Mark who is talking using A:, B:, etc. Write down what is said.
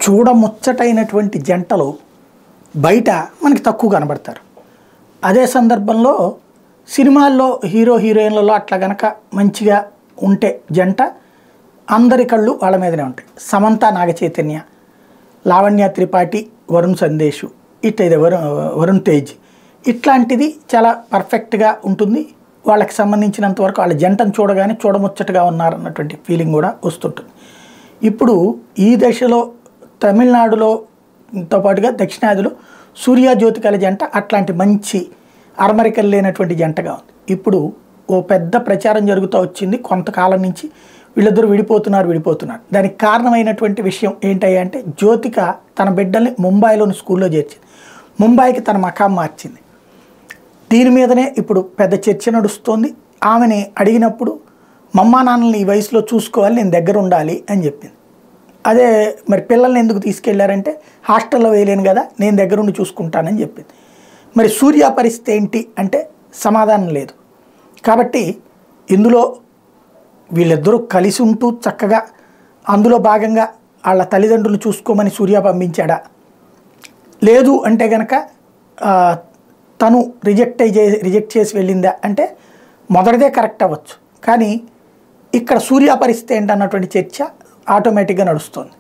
A: చూడముచ్చటైనటువంటి జంటలు బయట మనకి తక్కువ కనబడతారు. అదే సందర్భంలో సినిమాల్లో హీరో హీరోయిన్లలో అట్లా గనక మంచిగా ఉంటే జంట అందరి కళ్ళు వాళ్ళ మీదనే ఉంటాయి. సమంత నాగచైతన్య, లావణ్య త్రిపాఠి వరుణ్ సందేశ్, ఇట్లా వరుణ్ తేజ్, ఇట్లాంటిది చాలా పర్ఫెక్ట్గా ఉంటుంది. వాళ్ళకి సంబంధించినంత వరకు వాళ్ళ జంటను చూడగానే చూడముచ్చటగా ఉన్నారన్నటువంటి ఫీలింగ్ కూడా వస్తుంటుంది. ఇప్పుడు ఈ దశలో తమిళనాడులోతో పాటుగా దక్షిణాదిలో సూర్య జ్యోతికల జంట అట్లాంటి మంచి అరమరికలు లేనటువంటి జంటగా ఉంది. ఇప్పుడు ఓ పెద్ద ప్రచారం జరుగుతూ వచ్చింది కొంతకాలం నుంచి, వీళ్ళిద్దరూ విడిపోతున్నారు. దానికి కారణమైనటువంటి విషయం ఏంటయ్యా అంటే, జ్యోతిక తన బిడ్డల్ని ముంబైలోని స్కూల్లో చేర్చింది, ముంబైకి తన మకాం మార్చింది. దీని మీదనే ఇప్పుడు పెద్ద చర్చ నడుస్తోంది. ఆమెని అడిగినప్పుడు మమ్మా నాన్నల్ని ఈ వయసులో చూసుకోవాలి, నేను దగ్గర ఉండాలి అని చెప్పింది. అదే మరి పిల్లల్ని ఎందుకు తీసుకెళ్లారంటే, హాస్టల్లో వేయలేను కదా, నేను దగ్గరుండి చూసుకుంటానని చెప్పింది. మరి సూర్య పరిస్థితి ఏంటి అంటే సమాధానం లేదు. కాబట్టి ఇందులో వీళ్ళిద్దరూ కలిసి ఉంటూ చక్కగా అందులో భాగంగా వాళ్ళ తల్లిదండ్రులు చూసుకోమని సూర్య పంపించాడా, లేదు అంటే కనుక తను రిజెక్ట్ చేసి వెళ్ళిందా అంటే మొదటిదే కరెక్ట్ అవ్వచ్చు. కానీ ఇక్కడ సూర్య పరిస్థితి ఏంటన్నటువంటి చర్చ ఆటోమేటిక్గా నడుస్తుంది.